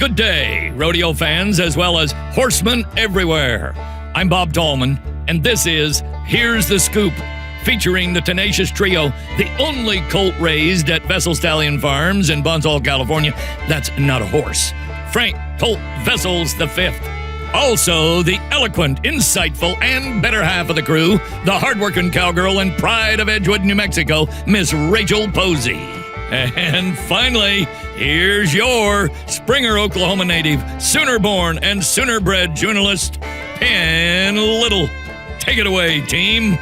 Good day, rodeo fans as well as horsemen everywhere. I'm Bob Tallman, and this is Here's the Scoop, featuring the tenacious trio, the only colt raised at Vessels Stallion Farms in Bonsall, California. That's not a horse. Frank Colt Vessels V. Also, the eloquent, insightful, and better half of the crew, the hardworking cowgirl and pride of Edgewood, New Mexico, Miss Rachel Pozzi. And finally, here's your Springer, Oklahoma native, Sooner-born and Sooner-bred journalist, Penn Little. Take it away, team.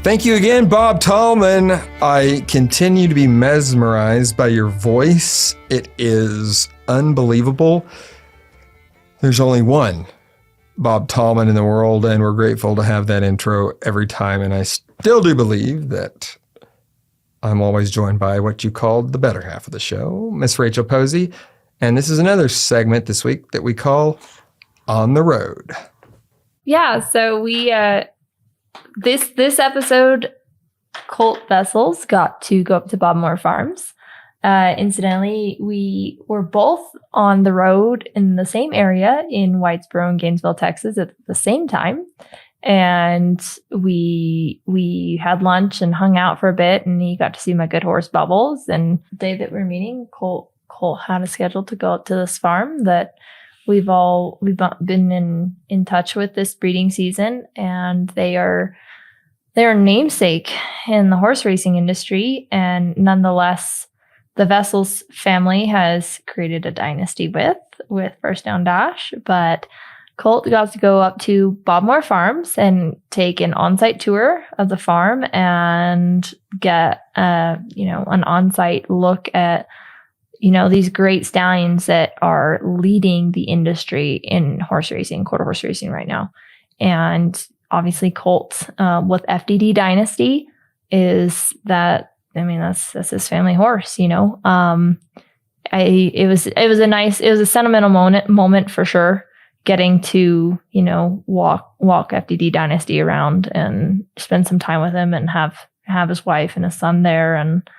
Thank you again, Bob Tallman. I continue to be mesmerized by your voice. It is unbelievable. There's only one Bob Tallman in the world, and we're grateful to have that intro every time. And I still do believe that I'm always joined by what you called the better half of the show, Miss Rachel Pozzi. And this is another segment this week that we call On the Road. Yeah, so we this episode, Colt Vessels got to go up to Bobmore Farms. Incidentally, we were both on the road in the same area in Whitesboro and Gainesville, Texas at the same time. And we had lunch and hung out for a bit, and he got to see my good horse Bubbles. And the day that we're meeting, Colt had a schedule to go out to this farm that we've been in touch with this breeding season, and they're namesake in the horse racing industry. And nonetheless, the Vessels family has created a dynasty with First Down Dash, but Colt got to go up to Bobmore Farms and take an on-site tour of the farm and get an on-site look at these great stallions that are leading the industry in horse racing, quarter horse racing right now. And obviously Colt with FDD Dynasty is that, that's his family horse, It was a sentimental moment for sure, getting to, walk FDD Dynasty around and spend some time with him and have his wife and his son there. And,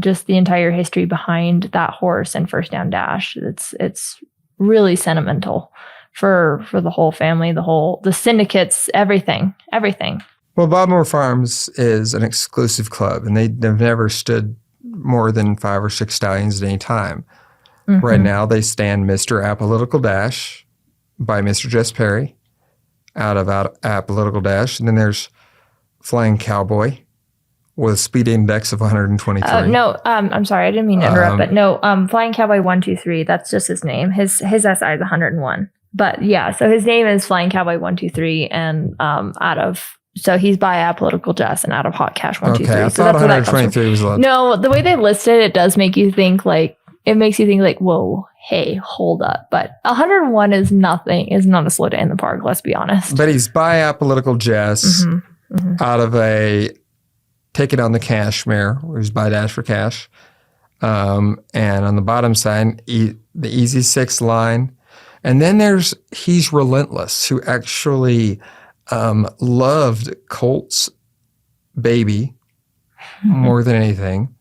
just the entire history behind that horse and First Down Dash. It's really sentimental for the whole family, the syndicates, everything. Well, Bobmore Farms is an exclusive club, and they've never stood more than 5 or 6 stallions at any time. Mm-hmm. Right now, they stand Mr. Apollitical Dash by Mr. Jess Perry out of Apollitical Dash. And then there's Flying Cowboy with a speed index of 123. I'm sorry. I didn't mean to interrupt, but no, Flying Cowboy 123, that's just his name. His SI is 101. But yeah, so his name is Flying Cowboy 123, and so he's by Apollitical Jess and out of Hot Cash 123. Okay, I thought 123 was a lot. No, the way they listed it does make you think whoa, hey, hold up. But 101 is not a slow day in the park, let's be honest. But he's by Apollitical Jess out of Take It on the Cash mare, where he's by Dash for Cash. And on the bottom side, the Easy 6 line. And then there's Hes Relentless, who actually loved Colt's baby more than anything.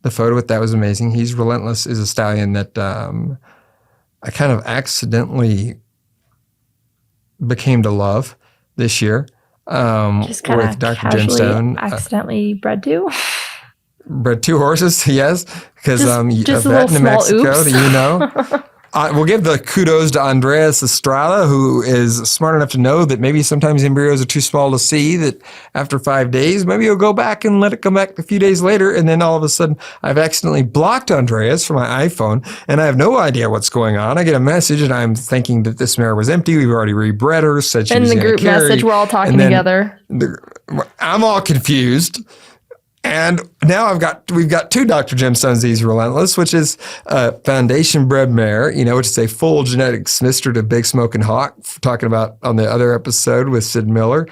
The photo with that was amazing. Hes Relentless is a stallion that I kind of accidentally became to love this year with Dr. Gemstone. Accidentally bred two? Bred 2 horses, yes, because just a vet in New Mexico oops. that We'll give the kudos to Andreas Estrada, who is smart enough to know that maybe sometimes embryos are too small to see, that after 5 days, maybe he'll go back and let it come back a few days later. And then all of a sudden, I've accidentally blocked Andreas from my iPhone, and I have no idea what's going on. I get a message, and I'm thinking that this mare was empty. We've already rebred her, said she was going to carry. In the group message, we're all talking together. I'm all confused. And now we've got 2 Dr. Gemstones, Hes Relentless, which is a foundation bred mare, which is a full genetic Smithster to Big Smoking Hawk, talking about on the other episode with Sid Miller.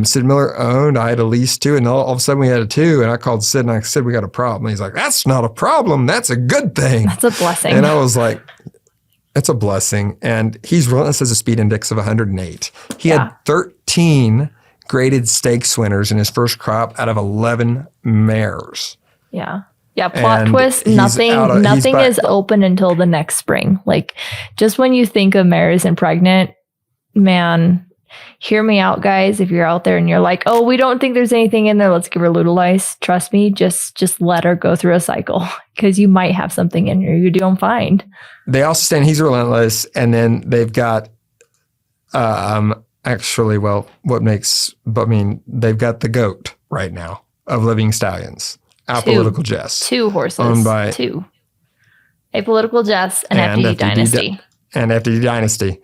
Sid Miller owned, I had a lease too, and all of a sudden we had a 2, and I called Sid and I said, we got a problem. He's like, that's not a problem. That's a good thing. That's a blessing. And I was like, it's a blessing. And Hes Relentless has a speed index of 108. He had 13 graded stakes winners in his first crop out of 11 mares. Yeah. Yeah, plot And twist, he's nothing he's is open until the next spring. Like, just when you think of mares and pregnant, man, hear me out, guys. If you're out there and you're like, oh, we don't think there's anything in there, let's give her Lutalize. Trust me, just let her go through a cycle, because you might have something in her you don't find. They also stand Hes Relentless, and then they've got they've got the GOAT right now of living stallions, Apollitical Jess. 2 horses. Owned by 2. Apollitical Jess and FDD Dynasty. And FDD Dynasty.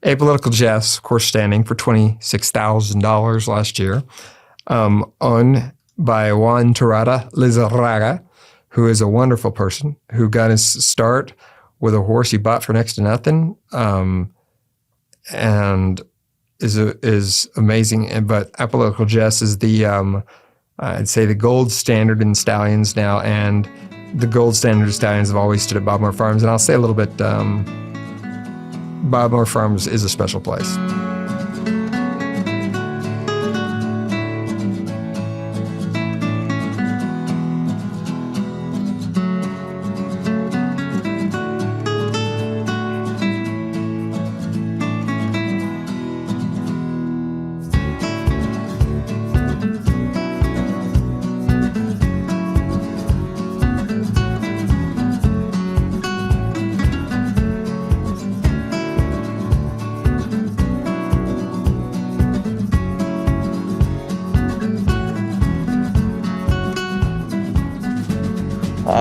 Apollitical Jess, of course, standing for $26,000 last year. Owned by Juan Torrada Lizarraga, who is a wonderful person who got his start with a horse he bought for next to nothing, and is amazing. But Apollitical Jess is the I'd say the gold standard in stallions now, and the gold standard of stallions have always stood at Bobmore Farms. And I'll say a little bit, Bobmore Farms is a special place.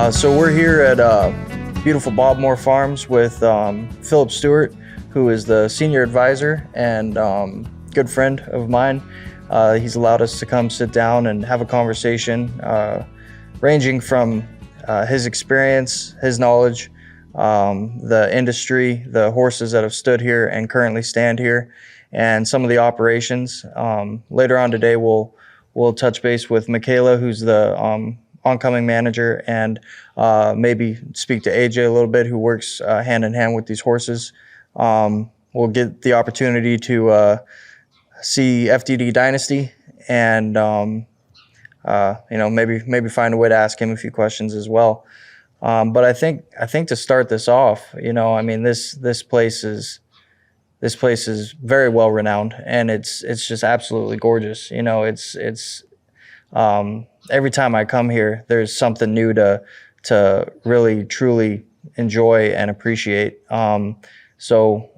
So we're here at beautiful Bobmore Farms with Phillip Stewart, who is the senior advisor and good friend of mine. He's allowed us to come sit down and have a conversation, ranging from his experience, his knowledge, the industry, the horses that have stood here and currently stand here, and some of the operations. Later on today, we'll touch base with Michaela, who's the oncoming manager, and maybe speak to AJ a little bit, who works hand in hand with these horses. We'll get the opportunity to see FDD Dynasty, and maybe find a way to ask him a few questions as well. But I think to start this off, this place is very well renowned, and it's just absolutely gorgeous. It's every time I come here, there's something new to really truly enjoy and appreciate. So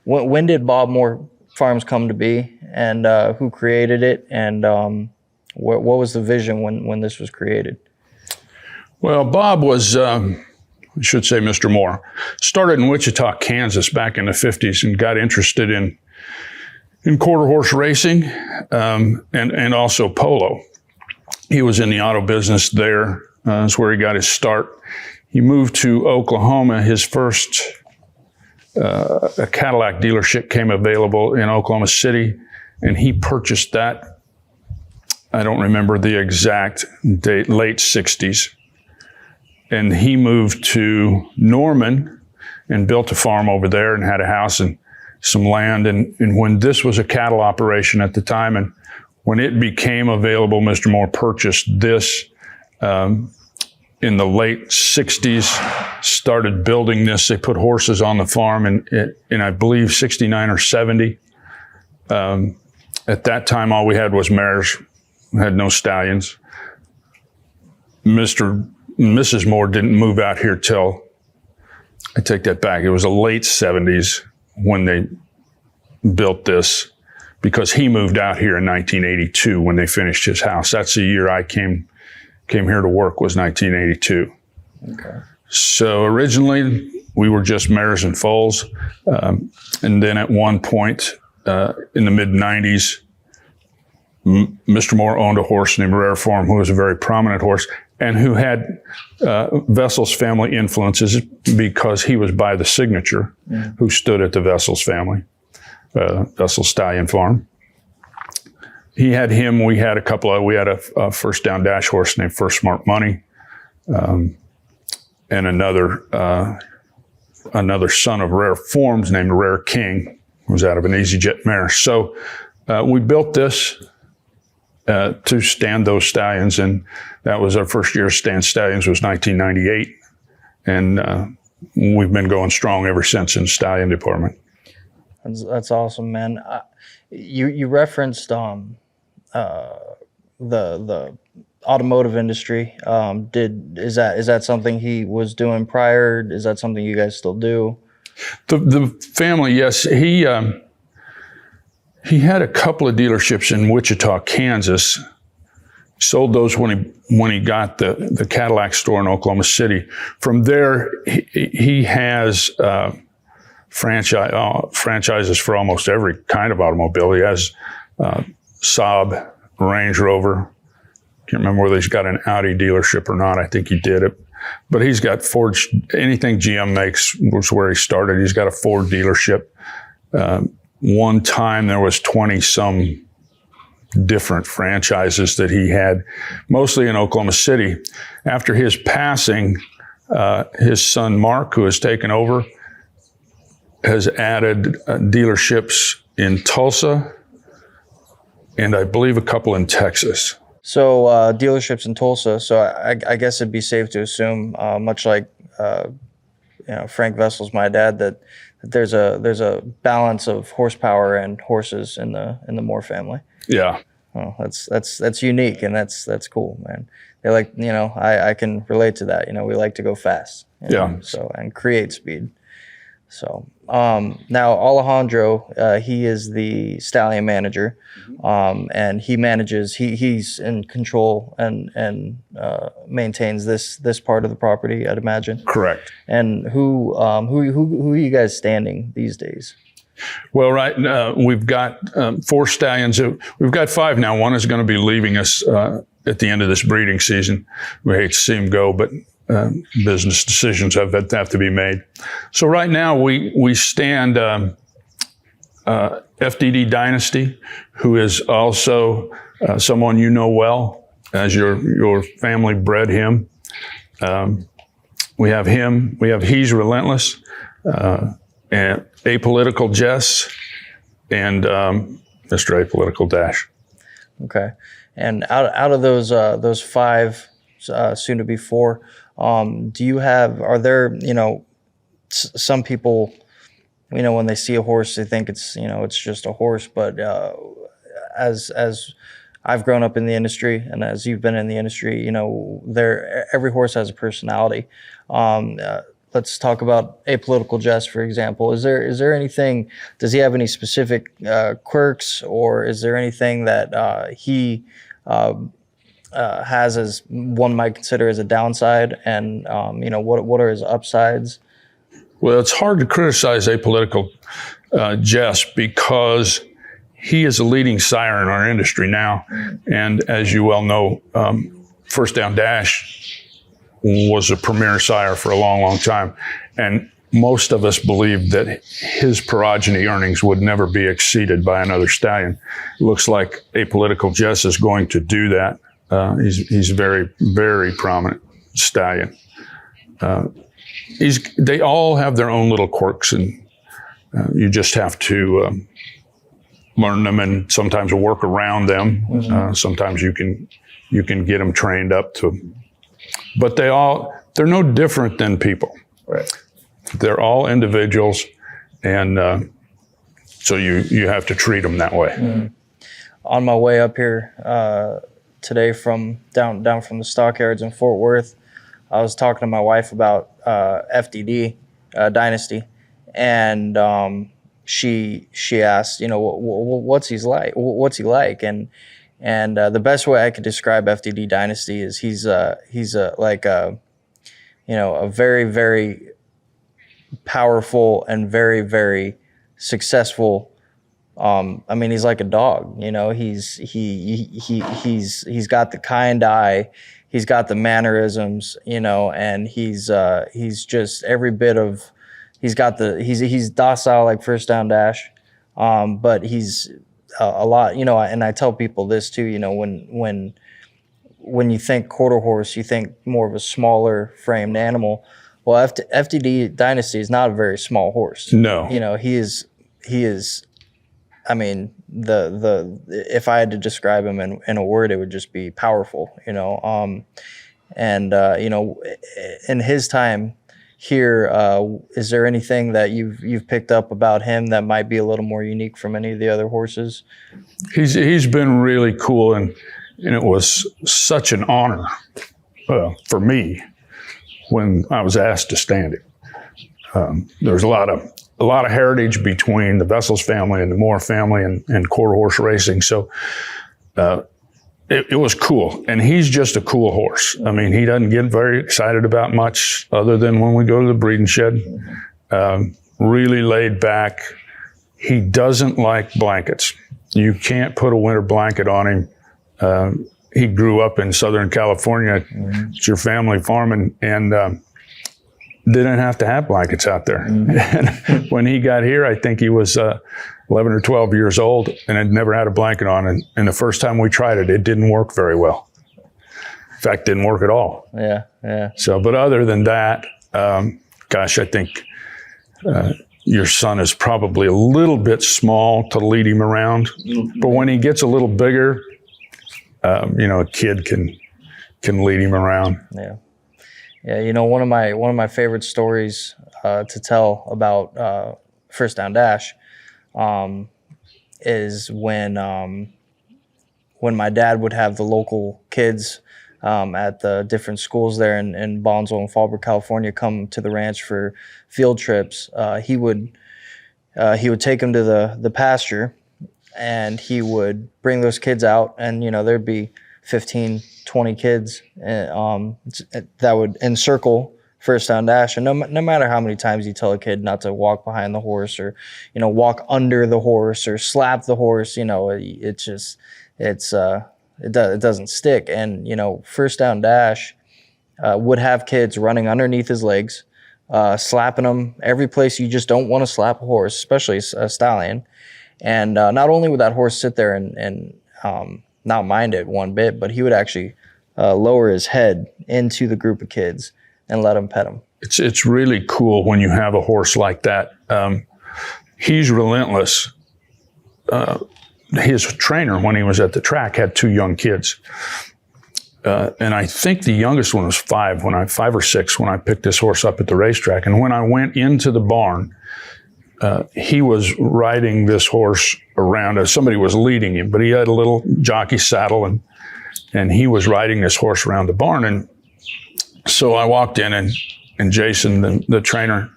when did Bobmore Farms come to be, and who created it, and what was the vision when this was created? Well, Bob was, I should say Mr. Moore, started in Wichita, Kansas back in the 50s and got interested in quarter horse racing and also polo. He was in the auto business there. That's where he got his start. He moved to Oklahoma. His first a Cadillac dealership came available in Oklahoma City, and he purchased that. I don't remember the exact date, late 60s. And he moved to Norman and built a farm over there and had a house and some land. And when this was a cattle operation at the time, and when it became available, Mr. Moore purchased this in the late 60s, started building this. They put horses on the farm in I believe, 69 or 70. At that time, all we had was mares. We had no stallions. Mr. and Mrs. Moore didn't move out here till, I take that back, it was the late 70s when they built this, because he moved out here in 1982 when they finished his house. That's the year I came here to work, was 1982. Okay. So originally we were just mares and foals. And then at one point in the mid 90s, Mr. Moore owned a horse named Rare Form, who was a very prominent horse and who had Vessels family influences, because he was by the signature who stood at the Vessels family, Vessels Stallion Farm. He had him. We had we had a first down dash horse named First Smart Money, and another son of Rare Forms named Rare King, who was out of an Easy Jet mare. So we built this to stand those stallions. And that was our first year stand stallions was 1998. And we've been going strong ever since in the stallion department. That's awesome, man. You referenced the automotive industry. Is that something he was doing prior? Is that something you guys still do? The family, yes. He had a couple of dealerships in Wichita, Kansas. Sold those when he got the Cadillac store in Oklahoma City. From there, he has franchises for almost every kind of automobile. He has Saab, Range Rover. Can't remember whether he's got an Audi dealership or not. I think he did it. But he's got Ford. Anything GM makes was where he started. He's got a Ford dealership. One time there was 20-some different franchises that he had, mostly in Oklahoma City. After his passing, his son Mark, who has taken over, has added dealerships in Tulsa and I believe a couple in Texas. So dealerships in Tulsa. So I guess it'd be safe to assume, much like Frank Vessels, my dad, that there's a balance of horsepower and horses in the Moore family. Yeah. Oh, that's unique, and that's cool, man. They like, I can relate to that. We like to go fast. Yeah. So, and create speed. So now Alejandro, he is the stallion manager, and he manages. He's in control and maintains this part of the property, I'd imagine. Correct. And who are you guys standing these days? Well, right now we've got 4 stallions. We've got 5 now. One is going to be leaving us at the end of this breeding season. We hate to see him go, but business decisions have to be made. So right now we stand FDD Dynasty, who is also someone you know well, as your family bred him. We have him. We have Hes Relentless, and Apollitical Jess, and Mr. Apollitical Dash. Okay, and out of those 5, soon to be 4. Are there, some people, when they see a horse, they think it's just a horse, but as I've grown up in the industry and as you've been in the industry, every horse has a personality. Let's talk about Apollitical Jess, for example. Is there anything, does he have any specific quirks, or is there anything that he has as one might consider as a downside, and what are his upsides? Well, it's hard to criticize Apollitical Jess because he is a leading sire in our industry now, and as you well know, First Down Dash was a premier sire for a long, long time, and most of us believe that his progeny earnings would never be exceeded by another stallion. It looks like Apollitical Jess is going to do that. He's very, very prominent stallion. They all have their own little quirks, and you just have to learn them, and sometimes work around them. Mm-hmm. Sometimes you can get them trained up to. But they're no different than people. Right. They're all individuals, and so you have to treat them that way. Mm-hmm. On my way up here today from down from the stockyards in Fort Worth, I was talking to my wife about FDD Dynasty, and she asked, what's he like, and the best way I could describe FDD Dynasty is he's like a very, very powerful and very, very successful. He's like a dog. He's got the kind eye, he's got the mannerisms, and he's just every bit of. He's docile like First Down Dash, but he's a lot, and I tell people this too, when you think quarter horse, you think more of a smaller framed animal. Well, FDD Dynasty is not a very small horse. No. He is, if I had to describe him in a word, it would just be powerful, you know. You know, in his time here, is there anything that you've picked up about him that might be a little more unique from any of the other horses? He's been really cool, and it was such an honor for me when I was asked to stand him. There's a lot of heritage between the Vessels family and the Moore family and quarter horse racing, so it was cool. And he's just a cool horse. I mean, he doesn't get very excited about much other than when we go to the breeding shed. Really laid back. He doesn't like blankets. You can't put a winter blanket on him. He grew up in Southern California. It's your family farm, and didn't have to have blankets out there. And when he got here, I think he was 11 or 12 years old and had never had a blanket on. And the first time we tried it, it didn't work very well. In fact, didn't work at all. Yeah. So, but other than that, gosh, I think your son is probably a little bit small to lead him around. But when he gets a little bigger, you know, a kid can lead him around. Yeah, you know, one of my favorite stories to tell about First Down Dash is when my dad would have the local kids at the different schools there in Bonsall and Fallbrook, California, come to the ranch for field trips. He would take them to the pasture, and he would bring those kids out, and you know, there'd be 15, 20 kids that would encircle First Down Dash. And no matter how many times you tell a kid not to walk behind the horse, or, you know, walk under the horse or slap the horse, you know, it doesn't stick. And, you know, First Down Dash would have kids running underneath his legs, slapping them every place you just don't want to slap a horse, especially a stallion. And not only would that horse sit there and not mind it one bit, but he would actually lower his head into the group of kids and let them pet him. It's really cool when you have a horse like that. Hes Relentless, his trainer when he was at the track had 2 young kids. And I think the youngest one was 5 or 6 when I picked this horse up at the racetrack. And when I went into the barn, he was riding this horse around as somebody was leading him, but he had a little jockey saddle, and he was riding this horse around the barn. And so I walked in, and Jason, the trainer,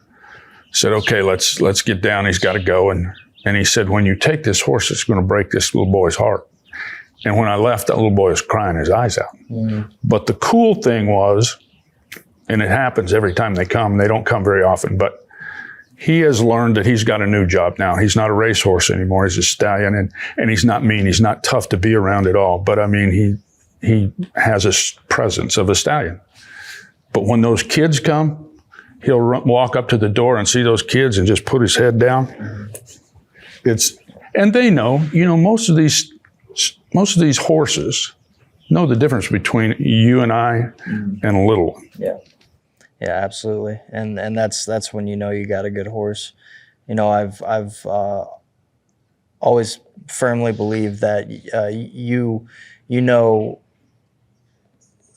said, "Okay, let's get down. He's got to go." And he said, "When you take this horse, it's going to break this little boy's heart." And when I left, that little boy was crying his eyes out. But the cool thing was, and it happens every time they come, they don't come very often, but he has learned that he's got a new job now. He's not a racehorse anymore. He's a stallion, and he's not mean. He's not tough to be around at all. But I mean, he has a presence of a stallion. But when those kids come, he'll walk up to the door and see those kids and just put his head down. And they know, you know, most of these horses know the difference between you and I and a little one. Yeah, absolutely. And that's when you know you got a good horse. You know, I've always firmly believed that you know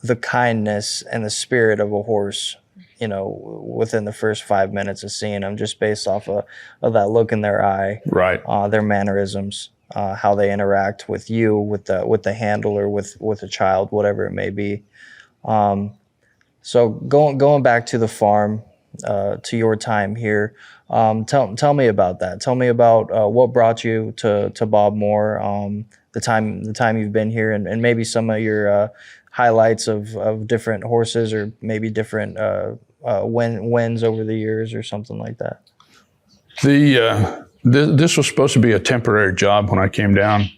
the kindness and the spirit of a horse, you know, within the first 5 minutes of seeing them, just based off of that look in their eye, right? Their mannerisms, how they interact with you, with the handler, with a child, whatever it may be. So going back to the farm, to your time here, tell me about that. Tell me about what brought you to Bob Moore, the time you've been here, and maybe some of your highlights of different horses, or maybe different wins over the years, or something like that. This was supposed to be a temporary job when I came down.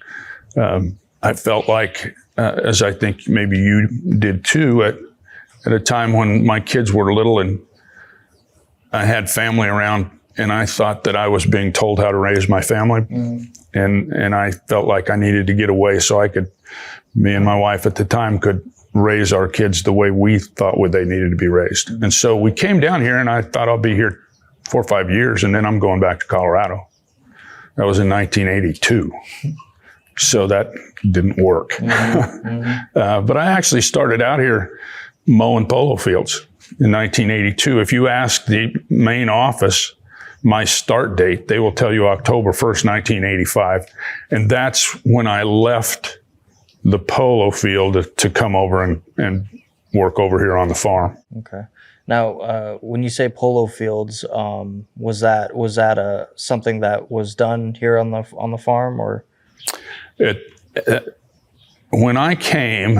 I felt like, as I think maybe you did too, at a time when my kids were little and I had family around, and I thought that I was being told how to raise my family. And I felt like I needed to get away so me and my wife at the time could raise our kids the way we thought they needed to be raised. And so we came down here, and I thought I'll be here 4 or 5 years, and then I'm going back to Colorado. That was in 1982. So that didn't work. But I actually started out here mowing polo fields in 1982. If you ask the main office my start date, they will tell you October 1st, 1985. And that's when I left the polo field to come over and work over here on the farm. Okay. Now, when you say polo fields, was that something that was done here on the farm, or? When I came,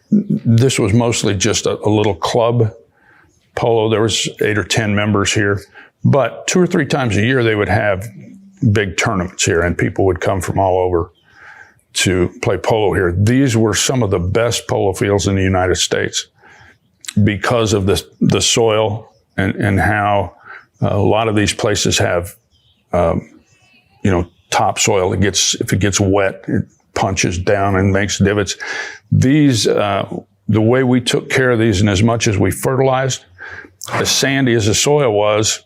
this was mostly just a little club polo. There was 8 or 10 members here, but 2 or 3 times a year they would have big tournaments here, and people would come from all over to play polo here. These were some of the best polo fields in the United States because of the soil and how a lot of these places have, topsoil. If it gets wet, it punches down and makes divots. These, the way we took care of these, and as much as we fertilized, as sandy as the soil was,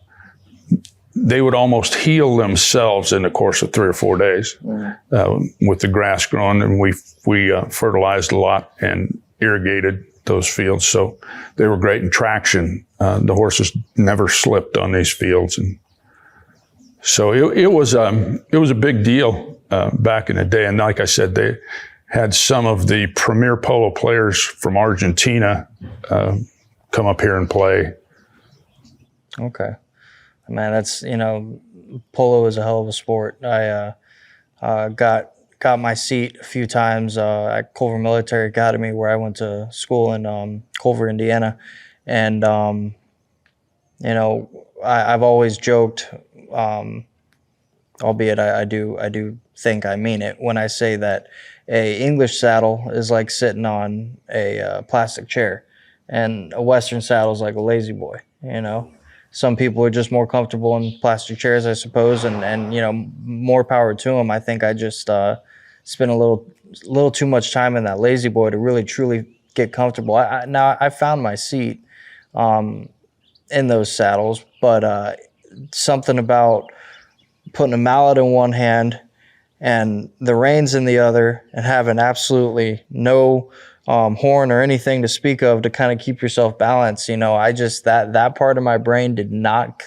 they would almost heal themselves in the course of 3 or 4 days with the grass growing. And we fertilized a lot and irrigated those fields. So they were great in traction. The horses never slipped on these fields. And so it was a big deal back in the day. And like I said, they had some of the premier polo players from Argentina come up here and play. Okay. Man, that's, polo is a hell of a sport. I got my seat a few times at Culver Military Academy, where I went to school in Culver, Indiana. And, I've always joked, albeit I do think I mean it when I say that a English saddle is like sitting on a plastic chair, and a Western saddle is like a lazy boy. Some people are just more comfortable in plastic chairs, I suppose, and more power to them. I think I just spent a little too much time in that lazy boy to really truly get comfortable. Now I found my seat in those saddles, but something about putting a mallet in one hand and the reins in the other, and having absolutely no horn or anything to speak of to kind of keep yourself balanced. I just, that part of my brain did not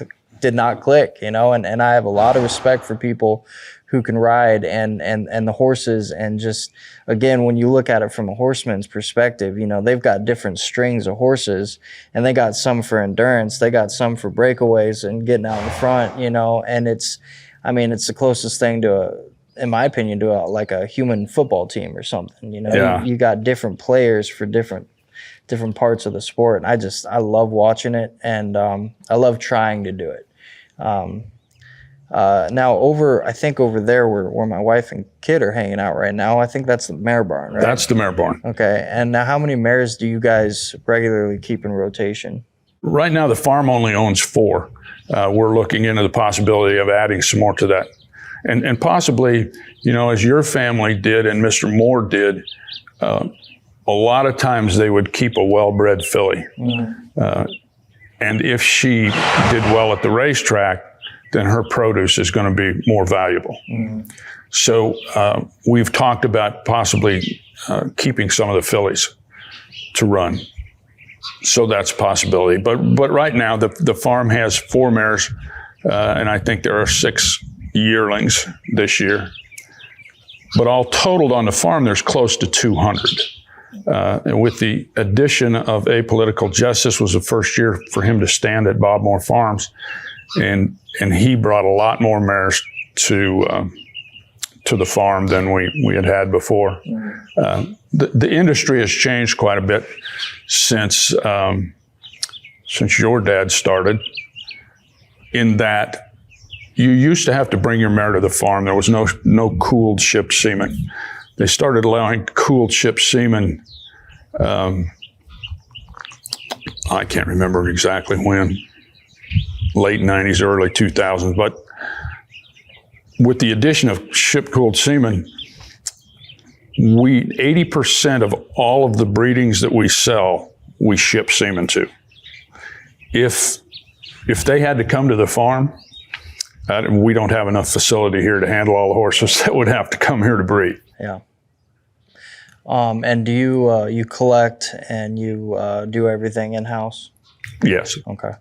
click, and I have a lot of respect for people who can ride and the horses. And just, again, when you look at it from a horseman's perspective, they've got different strings of horses, and they got some for endurance, they got some for breakaways and getting out in the front, and it's the closest thing in my opinion, to like a human football team or something. You got different players for different parts of the sport. And I love watching it, and I love trying to do it. Now I think over there where my wife and kid are hanging out right now, I think that's the mare barn, right? That's the mare barn. Okay. And now, how many mares do you guys regularly keep in rotation? Right now, the farm only owns 4. We're looking into the possibility of adding some more to that. And possibly, as your family did and Mr. Moore did, a lot of times they would keep a well-bred filly. And if she did well at the racetrack, then her produce is going to be more valuable. So we've talked about possibly keeping some of the fillies to run. So that's a possibility. But right now, the farm has 4 mares, and I think there are 6 yearlings this year. But all totaled on the farm, there's close to 200. And with the addition of Apollitical Jess, this was the first year for him to stand at Bob Moore Farms, and he brought a lot more mares to the farm than we had before. The industry has changed quite a bit since your dad started, in that you used to have to bring your mare to the farm. There was no cooled shipped semen. They started allowing cooled shipped semen. I can't remember exactly when, late 90s, early 2000s. But with the addition of ship cooled semen, 80% of all of the breedings that we sell, we ship semen to. If they had to come to the farm, We don't have enough facility here to handle all the horses that would have to come here to breed. Yeah. And do you collect and you do everything in house? Yes. Okay.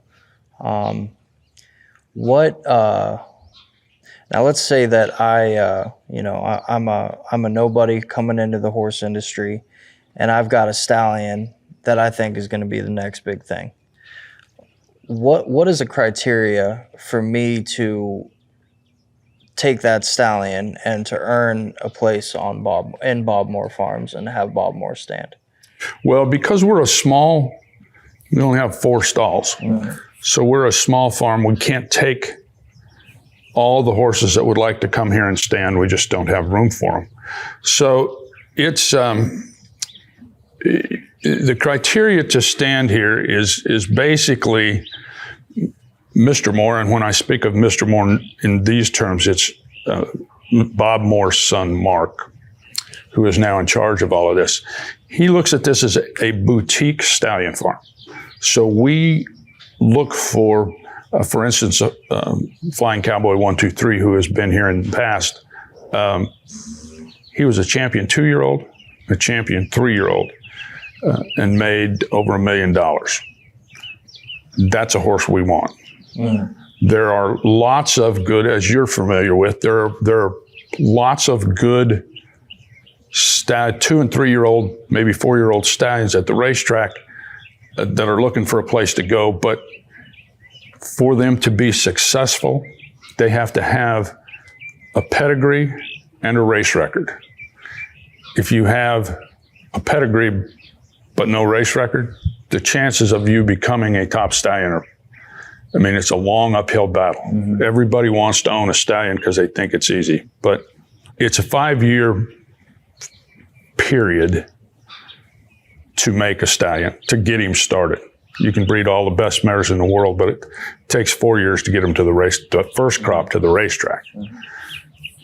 Now let's say that I'm a nobody coming into the horse industry, and I've got a stallion that I think is going to be the next big thing. What is the criteria for me to take that stallion and to earn a place on Bob Moore Farms and have Bob Moore stand? Well, because we only have 4 stalls. Mm-hmm. So we're a small farm. We can't take all the horses that would like to come here and stand. We just don't have room for them. So it's the criteria to stand here is basically Mr. Moore. And when I speak of Mr. Moore in these terms, it's Bob Moore's son, Mark, who is now in charge of all of this. He looks at this as a boutique stallion farm. So we look for instance, Flying Cowboy 123, who has been here in the past. He was a champion 2-year-old, a champion 3-year-old, and made over $1 million. That's a horse we want. Mm. There are lots of good, as you're familiar with, there are lots of good 2- and 3-year-old, maybe 4-year-old stallions at the racetrack that are looking for a place to go. But for them to be successful, they have to have a pedigree and a race record. If you have a pedigree but no race record, the chances of you becoming a top stallion it's a long uphill battle. Mm-hmm. Everybody wants to own a stallion because they think it's easy, but it's a 5-year period to make a stallion, to get him started. You can breed all the best mares in the world, but it takes 4 years to get them to the first crop to the racetrack. Mm-hmm.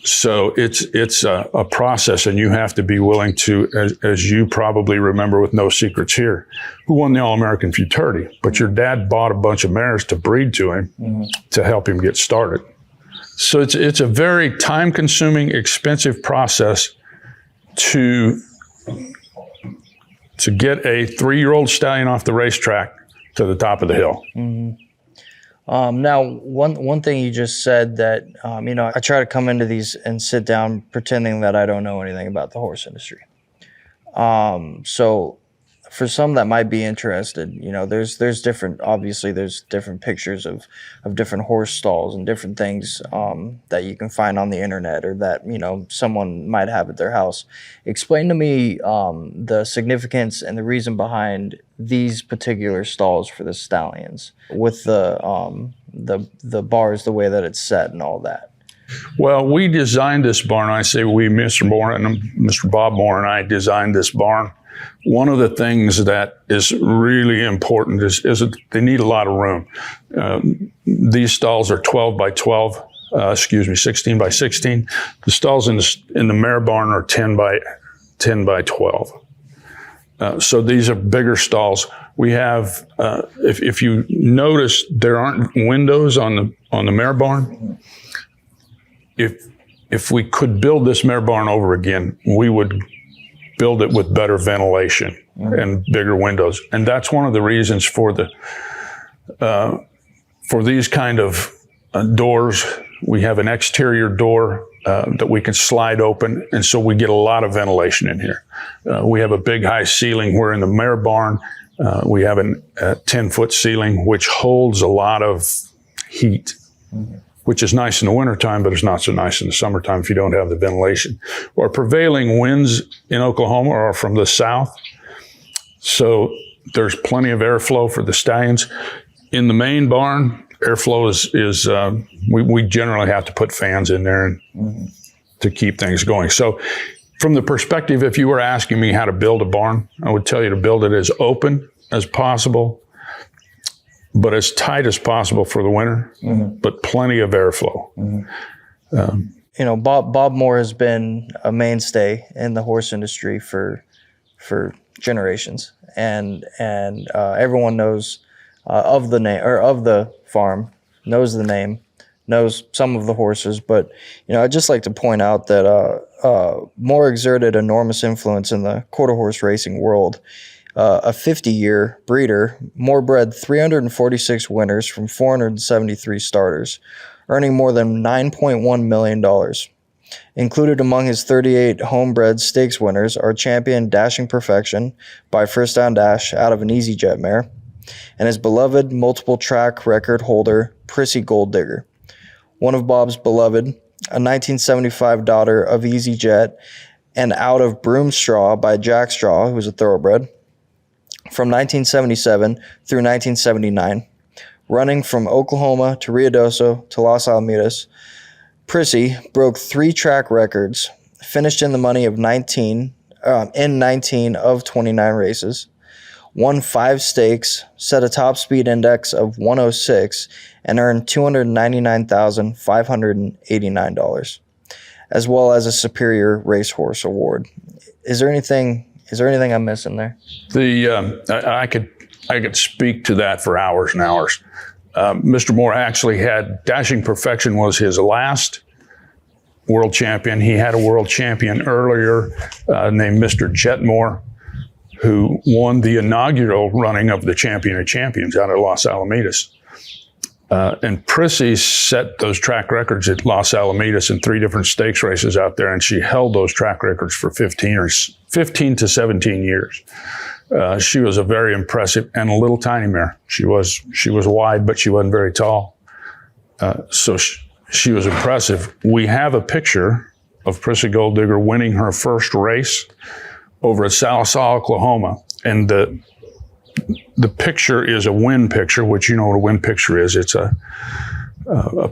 So it's a process, and you have to be willing to, as you probably remember with No Secrets Here, who won the All-American Futurity, but your dad bought a bunch of mares to breed to him mm-hmm. to help him get started. So it's a very time-consuming, expensive process to get a 3-year-old stallion off the racetrack to the top of the hill. Mm-hmm. Now, one thing you just said that, I try to come into these and sit down pretending that I don't know anything about the horse industry. So for some that might be interested, there's different pictures of different horse stalls and different things that you can find on the internet or that, someone might have at their house. Explain to me the significance and the reason behind these particular stalls for the stallions with the bars, the way that it's set and all that. Well, we designed this barn. I say we, Mr. Moore and Mr. Bob Moore and I designed this barn. One of the things that is really important is that they need a lot of room. These stalls are 16 by 16. The stalls in the mare barn are 10 by 12. So these are bigger stalls. We have, if you notice, there aren't windows on the mare barn. If we could build this mare barn over again, we would build it with better ventilation and bigger windows. And that's one of the reasons for these kind of doors. We have an exterior door that we can slide open, and so we get a lot of ventilation in here. We have a big high ceiling, where in the mare barn, we have a 10-foot ceiling, which holds a lot of heat. Mm-hmm. Which is nice in the wintertime, but it's not so nice in the summertime if you don't have the ventilation. Our prevailing winds in Oklahoma are from the south, so there's plenty of airflow for the stallions. In the main barn, airflow is we generally have to put fans in there to keep things going. So from the perspective, if you were asking me how to build a barn, I would tell you to build it as open as possible, but as tight as possible for the winter, mm-hmm. but plenty of airflow. Mm-hmm. Bob Moore has been a mainstay in the horse industry for generations, and everyone knows of the name, or of the farm, knows the name. knows some of the horses, but I'd just like to point out that Moore exerted enormous influence in the quarter horse racing world. A 50-year breeder, Moore bred 346 winners from 473 starters, earning more than $9.1 million. Included among his 38 homebred stakes winners are champion Dashing Perfection by First Down Dash out of an EasyJet mare, and his beloved multiple track record holder, Prissy Gold Digger. One of Bob's beloved, a 1975 daughter of EasyJet, and out of Broomstraw by Jack Straw, who was a thoroughbred, from 1977 through 1979. Running from Oklahoma to Ruidoso to Los Alamitos, Prissy broke 3 track records, finished in the money of 19 of 29 races, won 5 stakes, set a top speed index of 106, and earned $299,589, as well as a Superior Racehorse Award. Is there anything I'm missing there? I could speak to that for hours and hours. Mr. Moore actually had Dashing Perfection was his last world champion. He had a world champion earlier named Mr. Jetmore, who won the inaugural running of the Champion of Champions out at Los Alamitos. And Prissy set those track records at Los Alamitos in 3 different stakes races out there, and she held those track records for 15 to 17 years. She was a very impressive and a little tiny mare. She was wide, but she wasn't very tall. So she was impressive. We have a picture of Prissy Gold Digger winning her first race over at Sallisaw, Oklahoma. And the picture is a wind picture, which you know what a wind picture is. It's a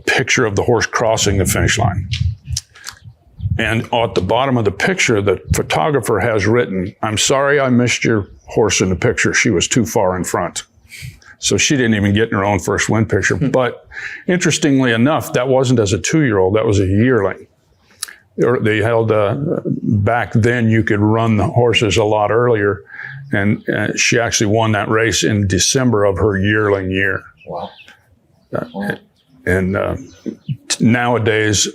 picture of the horse crossing the finish line. And at the bottom of the picture, the photographer has written, "I'm sorry I missed your horse in the picture. She was too far in front." So she didn't even get in her own first win picture. But interestingly enough, that wasn't as a 2-year-old, that was a yearling. They held, back then you could run the horses a lot earlier. And she actually won that race in December of her yearling year. Wow. And nowadays,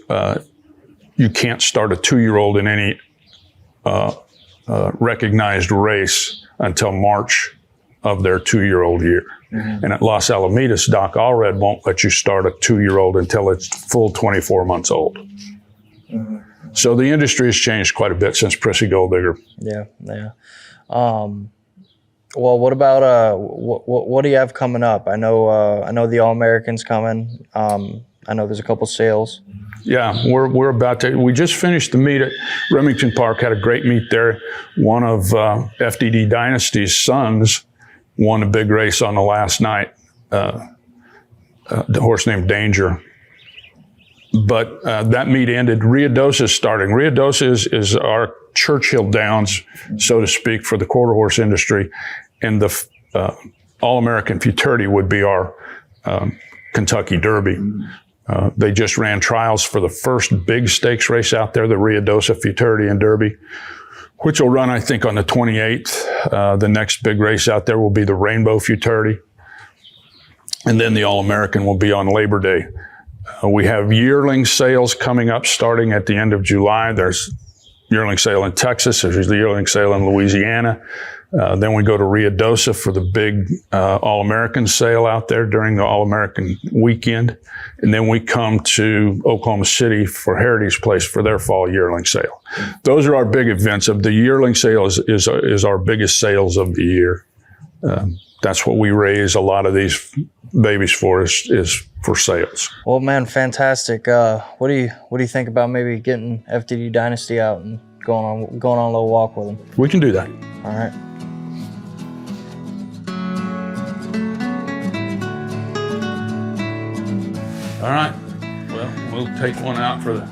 you can't start a 2-year-old in any recognized race until March of their 2-year-old year. Mm-hmm. And at Los Alamitos, Doc Allred won't let you start a 2-year-old until it's full 24 months old. Mm-hmm. So the industry has changed quite a bit since Prissy Gold Digger. Yeah. Well, what about what do you have coming up? I know the All-American's coming. I know there's a couple sales. Yeah, we're about to. We just finished the meet at Remington Park. Had a great meet there. One of FDD Dynasty's sons won a big race on the last night. The horse named Danger. But that meet ended. Ruidosa's starting. Ruidosa is our Churchill Downs, so to speak, for the quarter horse industry. And the All-American Futurity would be our Kentucky Derby. They just ran trials for the first big stakes race out there, the Ruidosa Futurity and Derby, which will run, I think, on the 28th. The next big race out there will be the Rainbow Futurity. And then the All-American will be on Labor Day. We have yearling sales coming up starting at the end of July. There's yearling sale in Texas. There's the yearling sale in Louisiana. Then we go to Ruidosa for the big All-American sale out there during the All-American weekend. And then we come to Oklahoma City for Heritage Place for their fall yearling sale. Those are our big events. The yearling sale is our biggest sales of the year. That's what we raise a lot of these babies for is for sales. Well, man, fantastic. What do you think about maybe getting FDD Dynasty out and going on a little walk with them? We can do that. All right. All right. Well, we'll take one out for the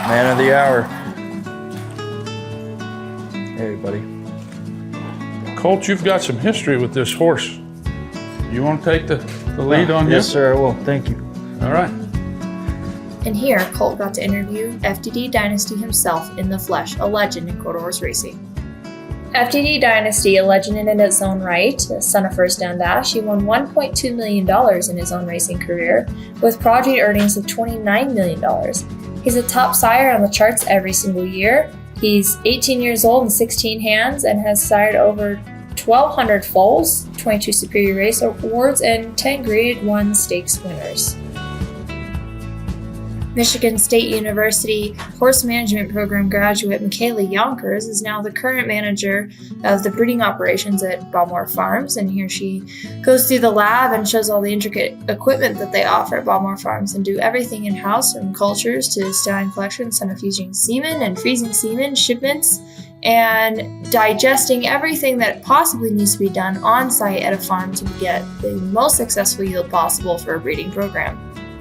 man of the hour. Hey, buddy. Colt, you've got some history with this horse. You want to take the lead on Yes, him? sir, I will. Thank you. All right. And here, Colt got to interview FDD Dynasty himself in the flesh, a legend in quarter horse racing. FDD Dynasty, a legend in its own right, a son of First Down Dash, he won $1.2 million in his own racing career, with project earnings of $29 million. He's a top sire on the charts every single year. He's 18 years old and 16 hands and has sired over 1,200 foals, 22 Superior Race Awards, and 10 Grade 1 Stakes winners. Michigan State University Horse Management Program graduate Michaela Yonkers is now the current manager of the breeding operations at Baltimore Farms, and here she goes through the lab and shows all the intricate equipment that they offer at Baltimore Farms and do everything in-house, from cultures to stallion collection, centrifuging semen and freezing semen, shipments, and digesting everything that possibly needs to be done on site at a farm to get the most successful yield possible for a breeding program.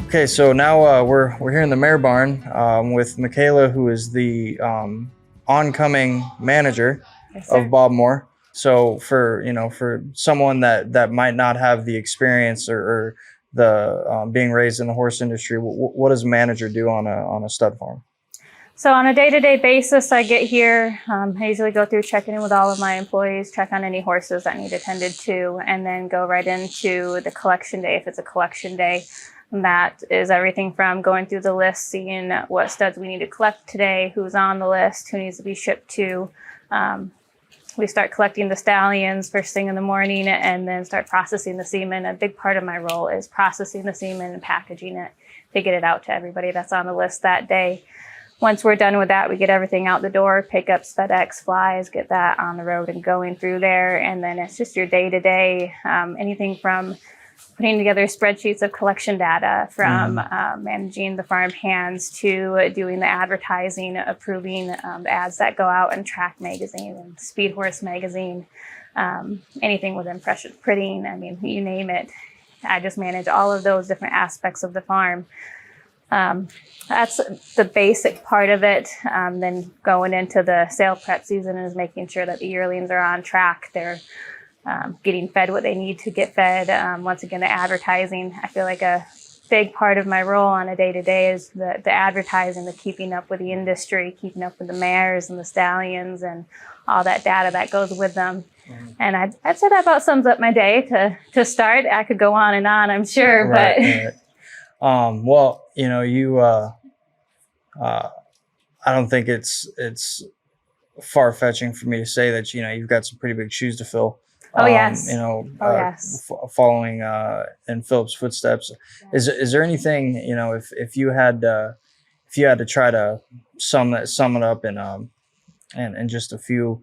Okay, so now we're here in the mare barn with Michaela, who is the oncoming manager of Bob Moore. So for someone that might not have the experience or the being raised in the horse industry, what does a manager do on a stud farm? So on a day-to-day basis, I get here, I usually go through checking in with all of my employees, check on any horses that need attended to, and then go right into the collection day if it's a collection day. That is everything from going through the list, seeing what studs we need to collect today, who's on the list, who needs to be shipped to. We start collecting the stallions first thing in the morning and then start processing the semen. A big part of my role is processing the semen and packaging it to get it out to everybody that's on the list that day. Once we're done with that, we get everything out the door, pickups, FedEx, flies, get that on the road and going through there. And then it's just your day-to-day, anything from putting together spreadsheets of collection data, from managing the farm hands to doing the advertising, approving the ads that go out in Track Magazine and Speed Horse Magazine, anything with impression printing, I mean, you name it. I just manage all of those different aspects of the farm. That's the basic part of it. Then going into the sale prep season is making sure that the yearlings are on track. They're getting fed what they need to get fed. Once again, the advertising. I feel like a big part of my role on a day-to-day is the advertising, the keeping up with the industry, keeping up with the mares and the stallions and all that data that goes with them. And I'd say that about sums up my day to start. I could go on and on, I'm sure, Right. Well, I don't think it's far-fetching for me to say that, you've got some pretty big shoes to fill. Oh, yes. Following in Phillip's footsteps. Yes. Is there anything, if you had to try to sum it up in just a few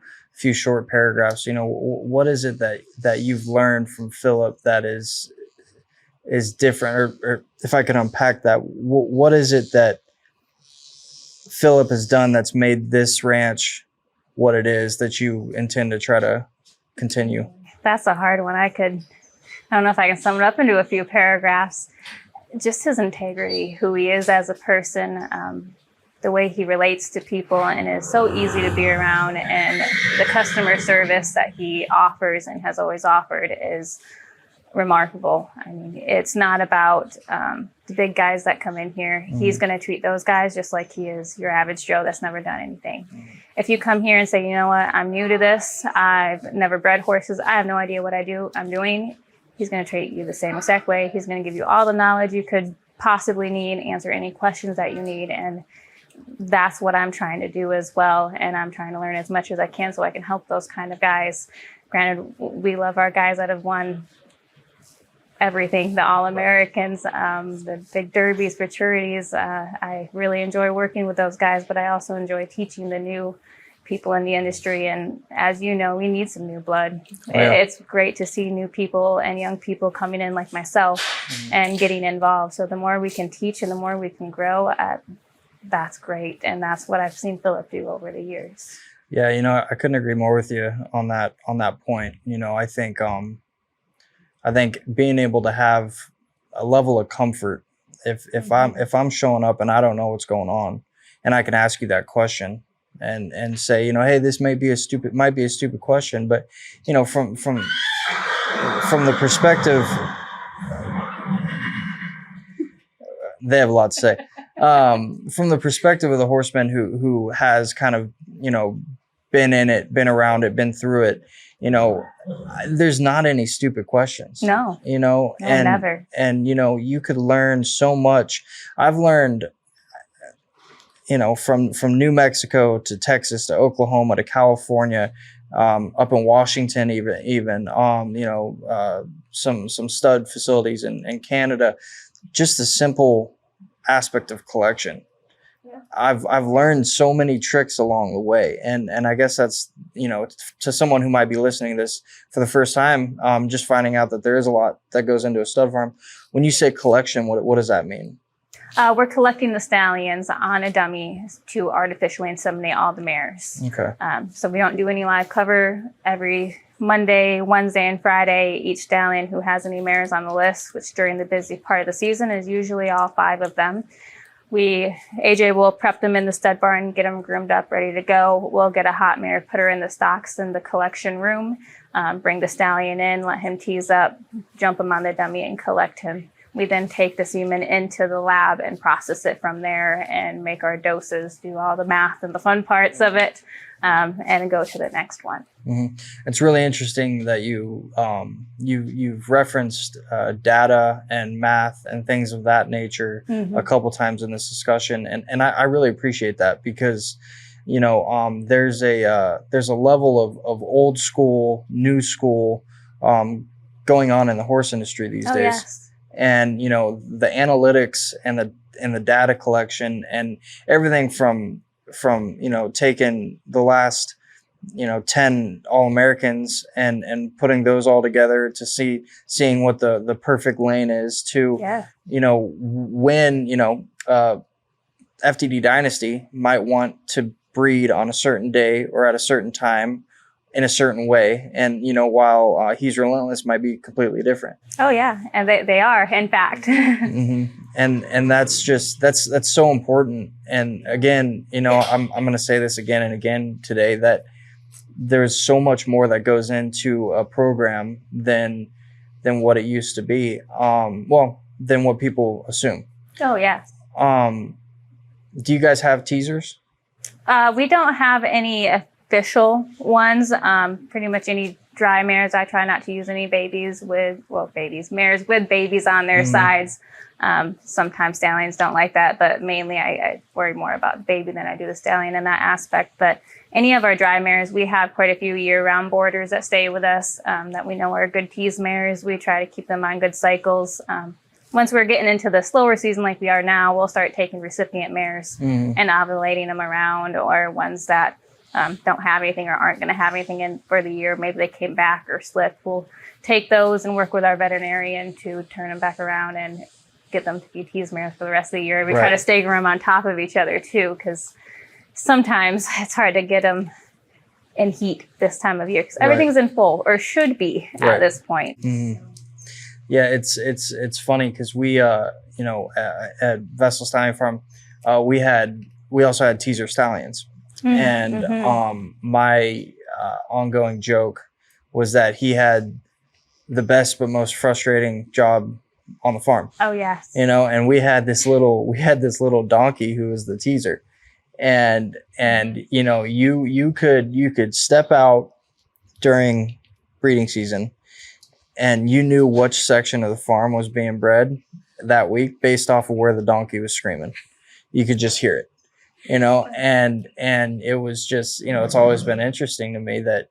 short paragraphs, what is it that you've learned from Phillip that is different, or if I could unpack that, what is it that Phillip has done that's made this ranch what it is that you intend to try to continue? That's a hard one. I don't know if I can sum it up into a few paragraphs. Just his integrity, who he is as a person, the way he relates to people and is so easy to be around, and the customer service that he offers and has always offered is remarkable. I mean, it's not about the big guys that come in here. Mm-hmm. He's going to treat those guys just like he is your average Joe that's never done anything. Mm-hmm. If you come here and say, you know what, I'm new to this, I've never bred horses, I have no idea what I'm doing, he's going to treat you the same exact way. He's going to give you all the knowledge you could possibly need, answer any questions that you need, and that's what I'm trying to do as well. And I'm trying to learn as much as I can so I can help those kind of guys. Granted, we love our guys that have won everything, the All-Americans, the big derbies, futurities. I really enjoy working with those guys, but I also enjoy teaching the new people in the industry. And as you know, we need some new blood. Oh, yeah. It's great to see new people and young people coming in like myself and getting involved. So the more we can teach and the more we can grow, that's great. And that's what I've seen Phillip do over the years. Yeah, I couldn't agree more with you on that point. I think being able to have a level of comfort, if I'm showing up and I don't know what's going on, and I can ask you that question and say, hey, this might be a stupid question, but from the perspective, they have a lot to say. From the perspective of the horseman who has kind of been in it, been around it, been through it, you know, there's not any stupid questions. No. You know, No, and never. and you know, you could learn so much. I've learned, you know, from New Mexico to Texas to Oklahoma to California, up in Washington, even you know, some stud facilities in Canada, just the simple aspect of collection. Yeah. I've learned so many tricks along the way, and I guess that's, you know, to someone who might be listening to this for the first time, just finding out that there is a lot that goes into a stud farm. When you say collection, what does that mean? We're collecting the stallions on a dummy to artificially inseminate all the mares. Okay. So we don't do any live cover. Every Monday, Wednesday, and Friday, each stallion who has any mares on the list, which during the busy part of the season is usually all 5 of them, AJ will prep them in the stud barn, get them groomed up, ready to go. We'll get a hot mare, put her in the stocks in the collection room, bring the stallion in, let him tease up, jump him on the dummy, and collect him. We then take the semen into the lab and process it from there and make our doses, do all the math and the fun parts of it, and go to the next one. Mm-hmm. It's really interesting that you've referenced data and math and things of that nature a couple times in this discussion, and I really appreciate that, because you know, there's a level of old school, new school going on in the horse industry these days. Yes. And, you know, the analytics and the data collection and everything from, you know, taking the last, you know, 10 All-Americans and putting those all together to seeing what the perfect lane is to, you know, when, you know, FDD Dynasty might want to breed on a certain day or at a certain time in a certain way, and you know, while Hes Relentless might be completely different. Oh yeah, and they are, in fact. Mm-hmm. And that's so important. And again, you know, I'm going to say this again and again today, that there's so much more that goes into a program than what it used to be. Well, than what people assume. Oh yeah. Do you guys have teasers? We don't have any official ones. Pretty much any dry mares, I try not to use any mares with babies on their sides. Sometimes stallions don't like that, but mainly I worry more about the baby than I do the stallion in that aspect. But any of our dry mares, we have quite a few year-round boarders that stay with us that we know are good tease mares. We try to keep them on good cycles. Once we're getting into the slower season like we are now, we'll start taking recipient mares and ovulating them around, or ones that don't have anything or aren't going to have anything in for the year. Maybe they came back or slipped. We'll take those and work with our veterinarian to turn them back around and get them to be tease mares for the rest of the year. We try to stagger them on top of each other too, because sometimes it's hard to get them in heat this time of year, because everything's in full, or should be at this point. Yeah, it's funny because we you know, at Vessels Stallion Farm, we also had teaser stallions. And my ongoing joke was that he had the best but most frustrating job on the farm. Oh yes. You know, and we had this little donkey who was the teaser. And you know, you could step out during breeding season and you knew which section of the farm was being bred that week based off of where the donkey was screaming. You could just hear it. You know, and it was just, you know, it's always been interesting to me that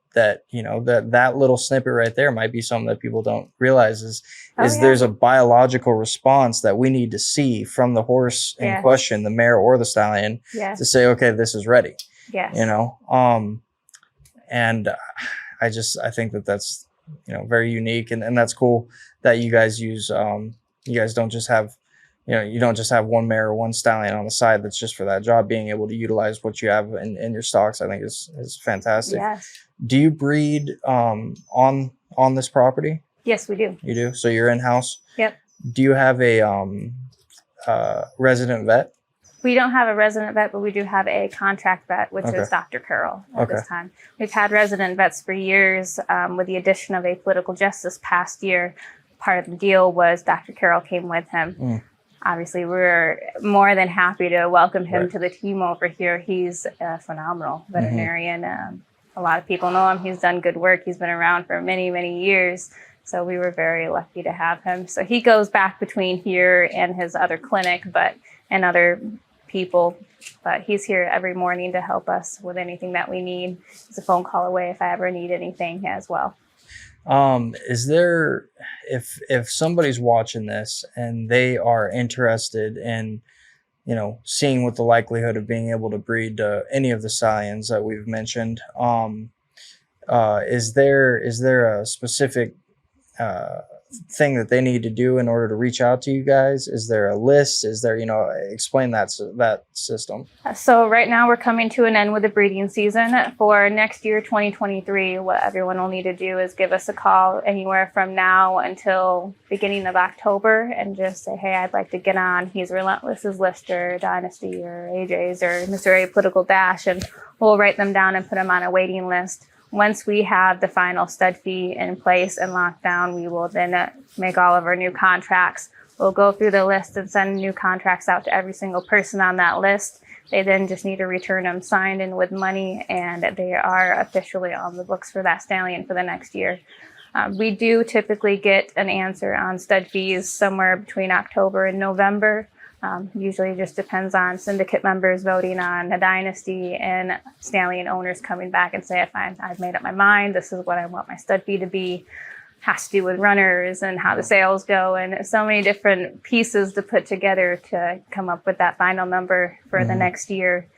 you know, that little snippet right there might be something that people don't realize is there's a biological response that we need to see from the horse in question, the mare or the stallion, to say, okay, this is ready. Yes. You know, and I think that's, you know, very unique, and that's cool that you guys use. You guys don't just have, you know, you don't just have one mare or one stallion on the side that's just for that job. Being able to utilize what you have in your stocks, I think is fantastic. Yes. Do you breed on this property? Yes, we do. You do? So you're in-house? Yep. Do you have a resident vet? We don't have a resident vet, but we do have a contract vet, which is Dr. Carroll at this time. We've had resident vets for years. With the addition of Apollitical Jess this past year, part of the deal was Dr. Carroll came with him. obviously we're more than happy to welcome him to the team over here. He's a phenomenal veterinarian. A lot of people know him. He's done good work. He's been around for many, many years. So we were very lucky to have him. So he goes back between here and his other clinic, and other people, but he's here every morning to help us with anything that we need. He's a phone call away if I ever need anything as well. Is there, if somebody's watching this and they are interested in, seeing what the likelihood of being able to breed any of the stallions that we've mentioned, is there a specific thing that they need to do in order to reach out to you guys? Is there a list? Is there, explain that system? So right now we're coming to an end with the breeding season. For next year, 2023, what everyone will need to do is give us a call anywhere from now until beginning of October and just say, hey, I'd like to get on Hes Relentless's list, or Dynasty, or AJ's, or Mr. Apollitical Dash, and we'll write them down and put them on a waiting list. Once we have the final stud fee in place and locked down, we will then make all of our new contracts. We'll go through the list and send new contracts out to every single person on that list. They then just need to return them signed and with money, and they are officially on the books for that stallion for the next year. We do typically get an answer on stud fees somewhere between October and November. Usually it just depends on syndicate members voting on a dynasty and stallion owners coming back and say, I've made up my mind, this is what I want my stud fee to be. Has to do with runners and how the sales go, and so many different pieces to put together to come up with that final number for the next year.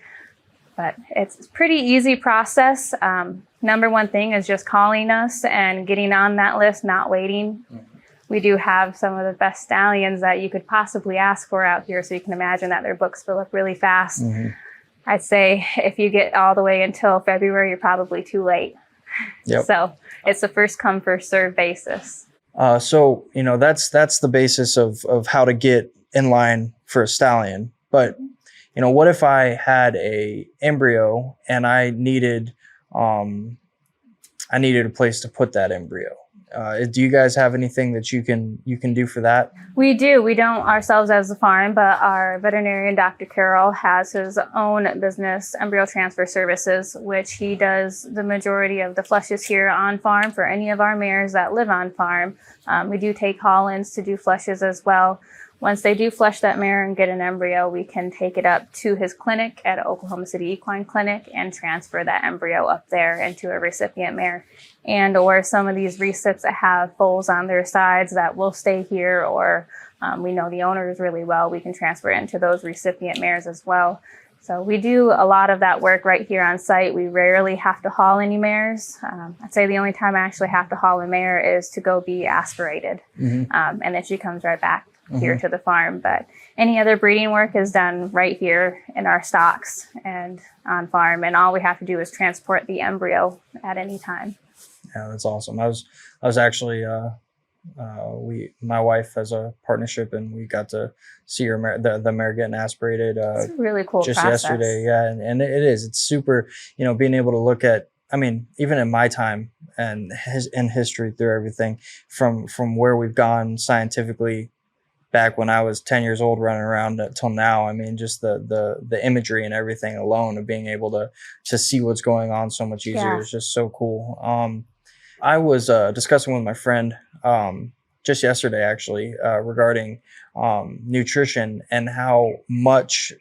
But it's a pretty easy process. Number one thing is just calling us and getting on that list, not waiting. We do have some of the best stallions that you could possibly ask for out here, so you can imagine that their books fill up really fast. I'd say if you get all the way until February, you're probably too late. Yep. So it's a first come, first serve basis. So, that's the basis of how to get in line for a stallion. But, what if I had a embryo and I needed a place to put that embryo? Do you guys have anything that you can do for that? We do. We don't ourselves as a farm, but our veterinarian, Dr. Carroll, has his own business, Embryo Transfer Services, which he does the majority of the flushes here on farm for any of our mares that live on farm. We do take call-ins to do flushes as well. Once they do flush that mare and get an embryo, we can take it up to his clinic at Oklahoma City Equine Clinic and transfer that embryo up there into a recipient mare. And or some of these recips that have foals on their sides that will stay here, or we know the owners really well, we can transfer into those recipient mares as well. So we do a lot of that work right here on site. We rarely have to haul any mares. I'd say the only time I actually have to haul a mare is to go be aspirated. And then she comes right back here to the farm. But any other breeding work is done right here in our stocks and on farm. And all we have to do is transport the embryo at any time. Yeah, that's awesome. I was actually, my wife has a partnership, and we got to see her mare, the mare getting aspirated. It's a really cool just process. Yesterday. Yeah. And it is, it's super, being able to look at, even in my time and in history through everything from where we've gone scientifically back when I was 10 years old running around till now. Just the imagery and everything alone of being able to see what's going on so much easier is just so cool. I was discussing with my friend just yesterday, actually, regarding nutrition and how much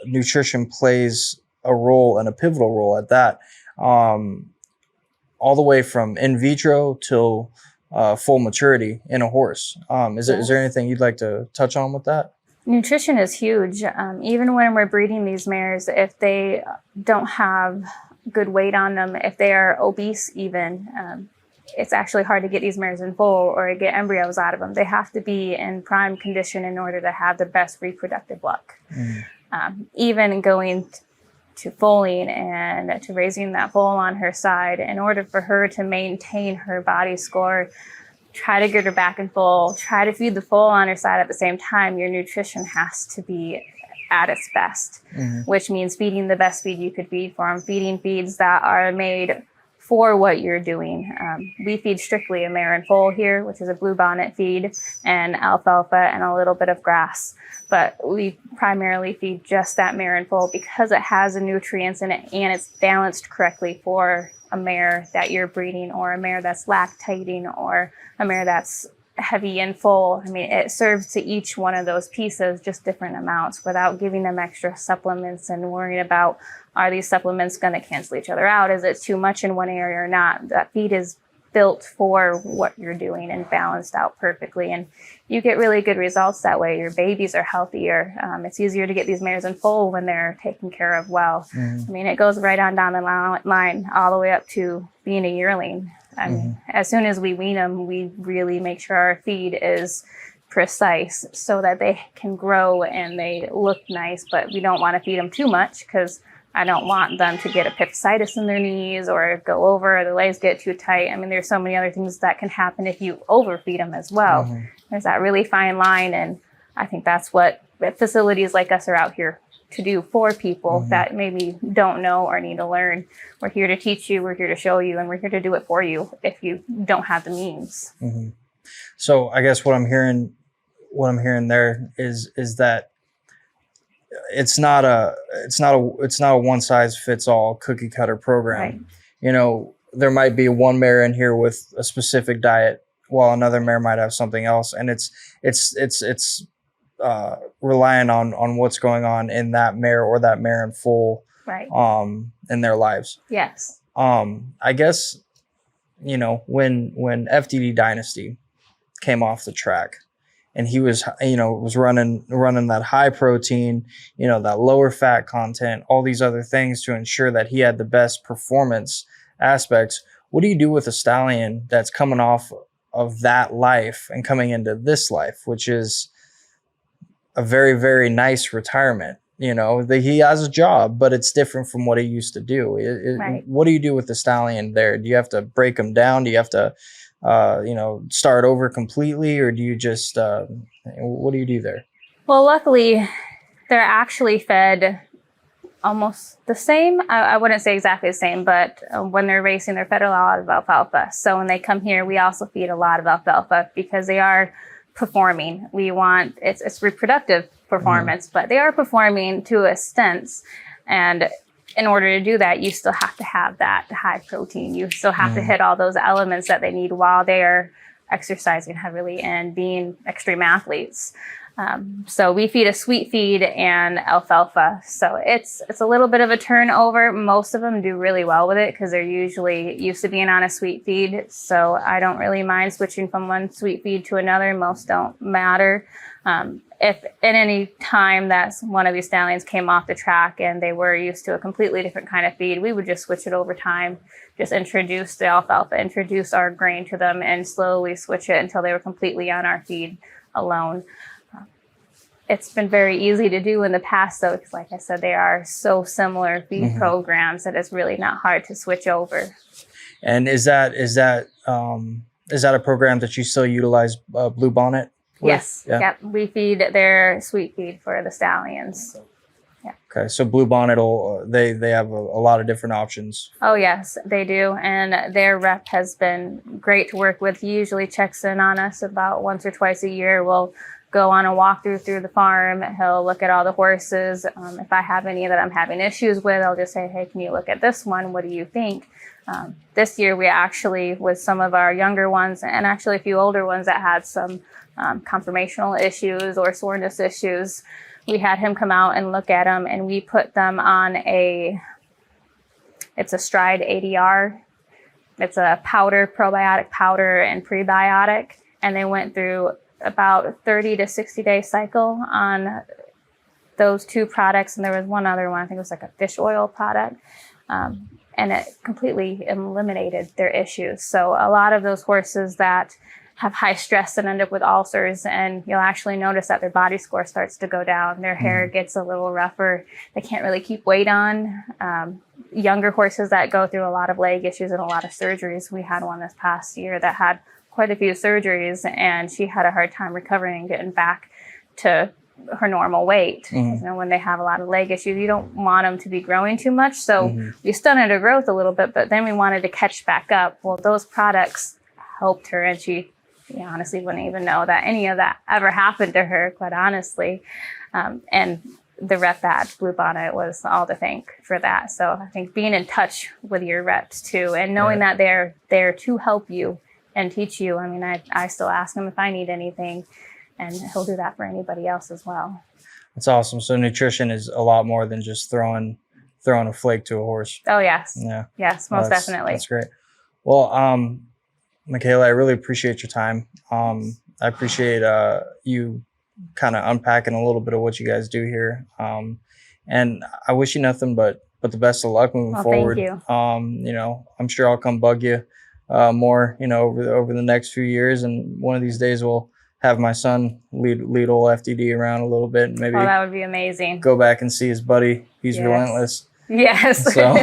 nutrition plays a role, and a pivotal role at that, all the way from in vitro till full maturity in a horse. Is there anything you'd like to touch on with that? Nutrition is huge. Even when we're breeding these mares, if they don't have good weight on them, if they are obese even, it's actually hard to get these mares in foal or get embryos out of them. They have to be in prime condition in order to have the best reproductive luck. Even going to foaling and to raising that foal on her side, in order for her to maintain her body score, try to get her back in foal, try to feed the foal on her side at the same time, your nutrition has to be at its best, which means feeding the best feed you could feed for them, feeding feeds that are made for what you're doing. We feed strictly a mare and foal here, which is a bluebonnet feed, and alfalfa and a little bit of grass. But we primarily feed just that mare and foal because it has the nutrients in it and it's balanced correctly for a mare that you're breeding, or a mare that's lactating, or a mare that's heavy and full. I mean, it serves to each one of those pieces just different amounts without giving them extra supplements and worrying about, are these supplements going to cancel each other out? Is it too much in one area or not? That feed is built for what you're doing and balanced out perfectly. And you get really good results that way. Your babies are healthier. It's easier to get these mares in foal when they're taken care of well. I mean, it goes right on down the line all the way up to being a yearling. And as soon as we wean them, we really make sure our feed is precise so that they can grow and they look nice, but we don't want to feed them too much because I don't want them to get epiphysitis in their knees or go over, or the legs get too tight. I mean, there's so many other things that can happen if you overfeed them as well. There's that really fine line, and I think that's what facilities like us are out here to do for people that maybe don't know or need to learn. We're here to teach you, we're here to show you, and we're here to do it for you if you don't have the means. So I guess what I'm hearing there is that it's not a one size fits all cookie cutter program. Right. You know, there might be one mare in here with a specific diet while another mare might have something else, and it's relying on what's going on in that mare or that mare in foal, Right. In their lives. Yes. I guess, you know, when FDD Dynasty came off the track and he was running that high protein, you know, that lower fat content, all these other things to ensure that he had the best performance aspects. What do you do with a stallion that's coming off of that life and coming into this life, which is a very, very nice retirement? You know, he has a job, but it's different from what he used to do. Right. What do you do with the stallion there? Do you have to break him down? Do you have to, start over completely, or do you just, what do you do there? Well, luckily, they're actually fed almost the same. I wouldn't say exactly the same, but when they're racing, they're fed a lot of alfalfa. So when they come here, we also feed a lot of alfalfa because they are performing. We want, it's reproductive performance, but they are performing to a extent. And in order to do that, you still have to have that high protein. You still have to hit all those elements that they need while they are exercising heavily and being extreme athletes. So we feed a sweet feed and alfalfa. So it's a little bit of a turnover. Most of them do really well with it because they're usually used to being on a sweet feed. So I don't really mind switching from one sweet feed to another. Most don't matter. If at any time that one of these stallions came off the track and they were used to a completely different kind of feed, we would just switch it over time, just introduce the alfalfa, introduce our grain to them, and slowly switch it until they were completely on our feed alone. It's been very easy to do in the past, though, because like I said, they are so similar feed programs that it's really not hard to switch over. And is that a program that you still utilize bluebonnet with? Yes. Yeah. Yep. We feed their sweet feed for the stallions. Yeah. Okay. So bluebonnet they have a lot of different options. Oh yes, they do. And their rep has been great to work with. He usually checks in on us about once or twice a year. We'll go on a walkthrough through the farm. He'll look at all the horses. If I have any that I'm having issues with, I'll just say, hey, can you look at this one? What do you think? This year, we actually, with some of our younger ones and actually a few older ones that had some conformational issues or soreness issues, we had him come out and look at them, and we put them on it's a Stride ADR. It's a powder, probiotic powder and prebiotic. And they went through about 30 to 60 day cycle on those two products. And there was one other one, I think it was like a fish oil product. And it completely eliminated their issues. So a lot of those horses that have high stress and end up with ulcers, and you'll actually notice that their body score starts to go down. Their hair gets a little rougher. They can't really keep weight on. Younger horses that go through a lot of leg issues and a lot of surgeries. We had one this past year that had quite a few surgeries, and she had a hard time recovering and getting back to her normal weight. You know, when they have a lot of leg issues, you don't want them to be growing too much. So we stunted her growth a little bit, but then we wanted to catch back up. Well, those products helped her, and she honestly wouldn't even know that any of that ever happened to her, quite honestly. And the rep at Blue Bonnet was all to thank for that. So I think being in touch with your reps too, and knowing that they're there to help you and teach you. I mean, I still ask him if I need anything, and he'll do that for anybody else as well. That's awesome. So nutrition is a lot more than just throwing a flake to a horse. Oh, yes. Yeah. Yes, most definitely. That's great. Well, Michaela, I really appreciate your time. I appreciate you kind of unpacking a little bit of what you guys do here. And I wish you nothing but the best of luck moving forward. Thank you. You know, I'm sure I'll come bug you more, you know, over the next few years, and one of these days we'll have my son lead old FDD around a little bit, and maybe that would be amazing. Go back and see his buddy. He's relentless. Yes. So,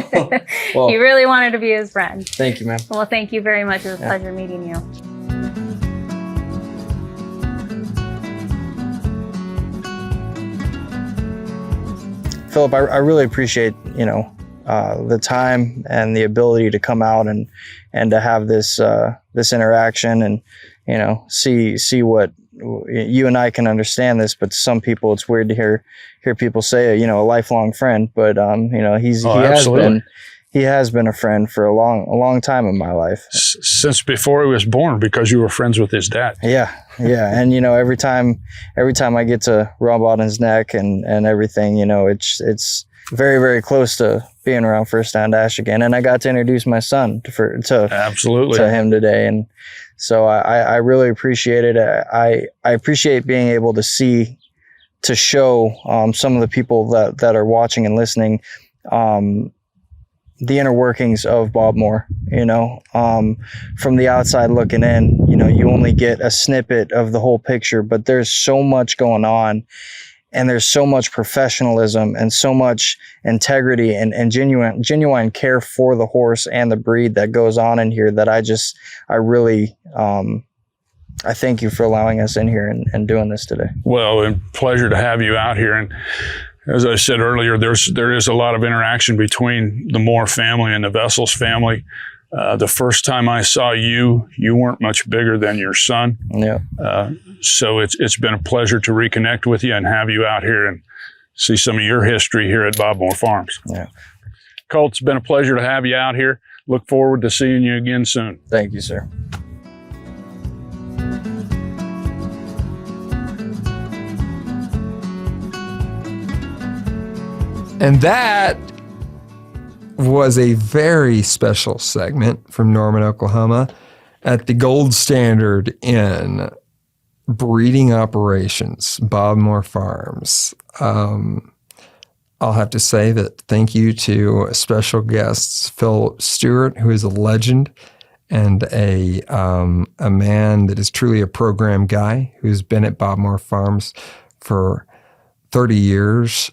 well, he really wanted to be his friend. Thank you, man. Well, thank you very much. It was a pleasure meeting you. Phillip, I really appreciate, you know, the time and the ability to come out and to have this interaction, and, you know, see what you and I can understand this, but to some people it's weird to hear people say, you know, a lifelong friend, but you know, he has been a friend for a long time in my life. Since before he was born, because you were friends with his dad. Yeah. And, you know, every time I get to rub on his neck and everything, you know, it's very, very close to being around First Down Dash again. And I got to introduce my son to him today. And so I really appreciate it. I appreciate being able to show some of the people that are watching and listening, the inner workings of Bob Moore. You know, from the outside looking in, you know, you only get a snippet of the whole picture, but there's so much going on, and there's so much professionalism and so much integrity and genuine care for the horse and the breed that goes on in here, that I really I thank you for allowing us in here and doing this today. Well, a pleasure to have you out here. And as I said earlier, there is a lot of interaction between the Moore family and the Vessels family. The first time I saw you weren't much bigger than your son. Yeah. So it's been a pleasure to reconnect with you and have you out here and see some of your history here at Bob Moore Farms. Yeah. Colt, it's been a pleasure to have you out here. Look forward to seeing you again soon. Thank you, sir. And that was a very special segment from Norman, Oklahoma, at the gold standard in breeding operations, Bob Moore Farms. I'll have to say that thank you to special guests, Phillip Stewart, who is a legend and a man that is truly a program guy who's been at Bob Moore Farms for 30 years.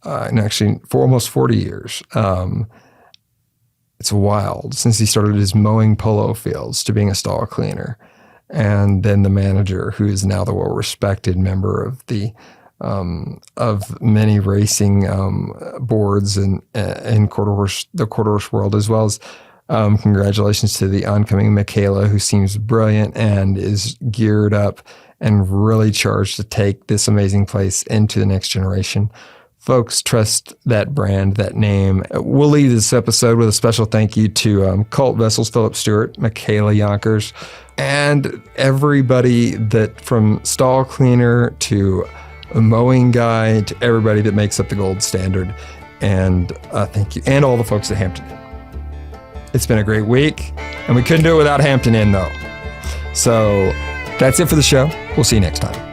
And actually for almost 40 years. It's wild, since he started his mowing polo fields to being a stall cleaner, and then the manager, who is now the well-respected member of the of many racing boards and in the quarter horse world, as well as congratulations to the oncoming Michaela, who seems brilliant and is geared up and really charged to take this amazing place into the next generation. Folks, trust that brand, that name. We'll leave this episode with a special thank you to Colt Vessels, Phillip Stewart, Michaela Yonkers, and everybody that, from stall cleaner to a mowing guy to everybody that makes up the gold standard. And thank you. And all the folks at Hampton Inn. It's been a great week, and we couldn't do it without Hampton Inn, though. So that's it for the show. We'll see you next time.